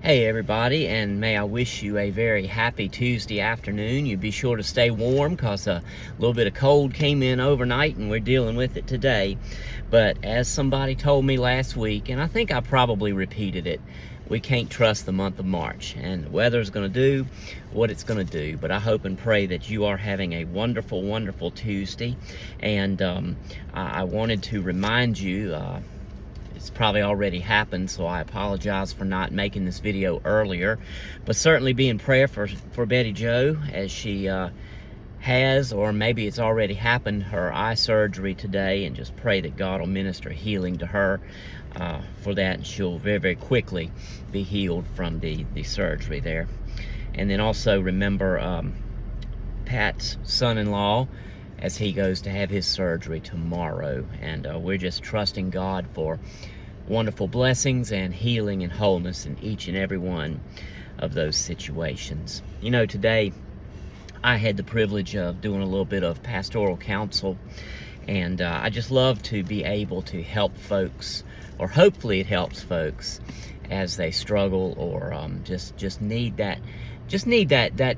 Hey everybody, and may I wish you a very happy Tuesday afternoon. You be sure to stay warm because a little bit of cold came in overnight and we're dealing with it today. But as somebody told me last week, and I think I probably repeated it, we can't trust the month of March, and the weather's going to do what it's going to do. But I hope and pray that you are having a wonderful, wonderful Tuesday. And I wanted to remind you, it's probably already happened, so I apologize for not making this video earlier. But certainly be in prayer for Betty Jo as she has, or maybe it's already happened, her eye surgery today, and just pray that God will minister healing to her for that, and she'll very, very quickly be healed from the surgery there. And then also remember Pat's son-in-law as he goes to have his surgery tomorrow. And we're just trusting God for wonderful blessings and healing and wholeness in each and every one of those situations. You know, today I had the privilege of doing a little bit of pastoral counsel, and I just love to be able to help folks, or hopefully it helps folks as they struggle or just need that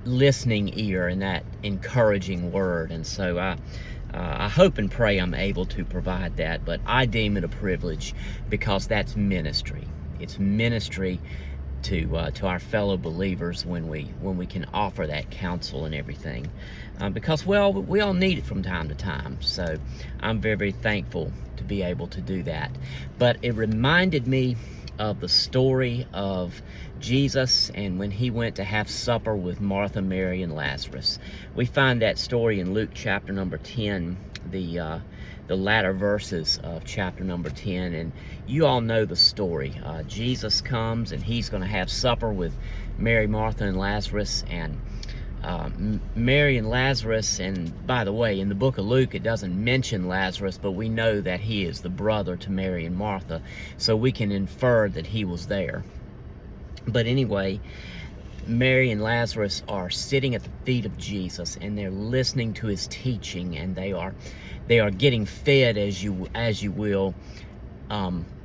listening ear and that encouraging word. And so I hope and pray I'm able to provide that, but I deem it a privilege because that's ministry. It's ministry to our fellow believers when we can offer that counsel and everything, because, well, we all need it from time to time. So I'm very, very thankful to be able to do that. But it reminded me of the story of Jesus and when he went to have supper with Martha, Mary, and Lazarus. We find that story in Luke chapter number 10, the latter verses of chapter number 10, and you all know the story. Jesus comes and he's going to have supper with Mary, Martha, and Lazarus, and Mary and Lazarus, and by the way, in the book of Luke, it doesn't mention Lazarus, but we know that he is the brother to Mary and Martha, so we can infer that he was there. But anyway, Mary and Lazarus are sitting at the feet of Jesus, and they're listening to his teaching, and they are getting fed, as you will,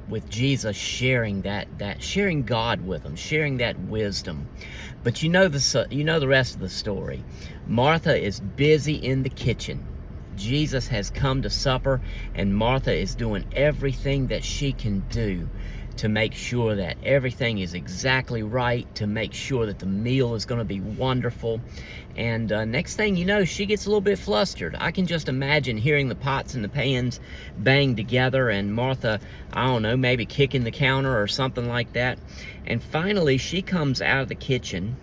with Jesus sharing sharing God with them, sharing that wisdom. But you know the rest of the story. Martha is busy in the kitchen. Jesus has come to supper, and Martha is doing everything that she can do to make sure that everything is exactly right, to make sure that the meal is going to be wonderful. And next thing you know, she gets a little bit flustered. I can just imagine hearing the pots and the pans bang together, and Martha, I don't know, maybe kicking the counter or something like that. And finally, she comes out of the kitchen,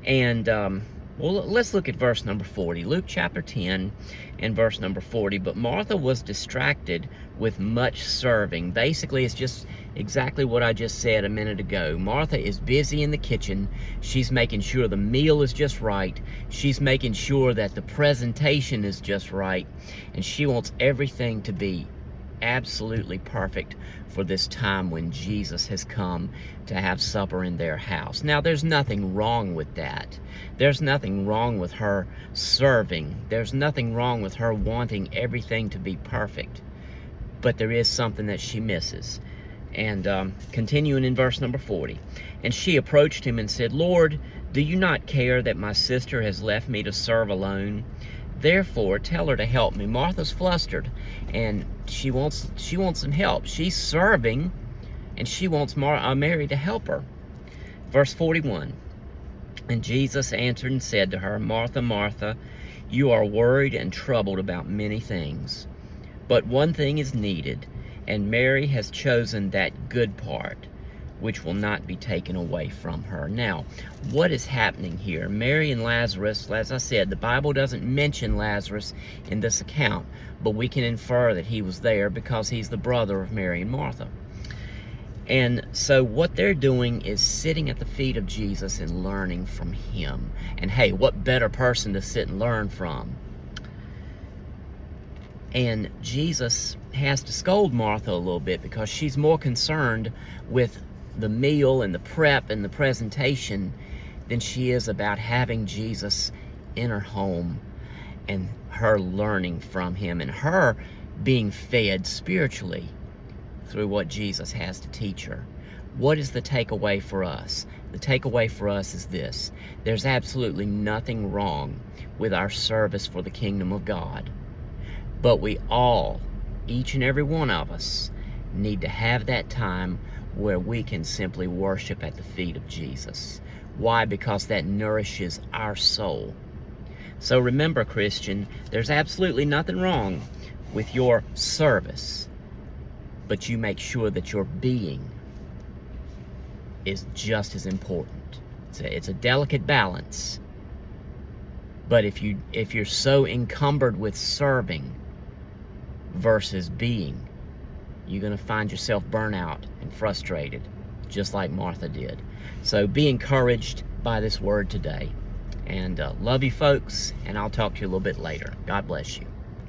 and well, let's look at verse number 40. Luke chapter 10 and verse number 40. But Martha was distracted with much serving. Basically, it's just exactly what I just said a minute ago. Martha is busy in the kitchen. She's making sure the meal is just right. She's making sure that the presentation is just right. And she wants everything to be absolutely perfect for this time when Jesus has come to have supper in their house. Now, there's nothing wrong with that. There's nothing wrong with her serving. There's nothing wrong with her wanting everything to be perfect. But there is something that she misses. And continuing in verse number 40, and she approached him and said, "Lord, do you not care that my sister has left me to serve alone? Therefore, tell her to help me." Martha's flustered, and she wants some help. She's serving, and she wants Mary to help her. Verse 41, and Jesus answered and said to her, "Martha, Martha, you are worried and troubled about many things, but one thing is needed, and Mary has chosen that good part, which will not be taken away from her." Now, what is happening here? Mary and Lazarus, as I said, the Bible doesn't mention Lazarus in this account, but we can infer that he was there because he's the brother of Mary and Martha. And so what they're doing is sitting at the feet of Jesus and learning from him. And hey, what better person to sit and learn from? And Jesus has to scold Martha a little bit because she's more concerned with the meal and the prep and the presentation than she is about having Jesus in her home and her learning from him and her being fed spiritually through what Jesus has to teach her. What is the takeaway for us? The takeaway for us is this: there's absolutely nothing wrong with our service for the kingdom of God, but we all, each and every one of us, need to have that time where we can simply worship at the feet of Jesus. Why? Because that nourishes our soul. So remember, Christian, there's absolutely nothing wrong with your service, but you make sure that your being is just as important. It's a delicate balance. But if you're so encumbered with serving versus being, you're going to find yourself burnt out and frustrated, just like Martha did. So be encouraged by this word today. And love you folks, and I'll talk to you a little bit later. God bless you.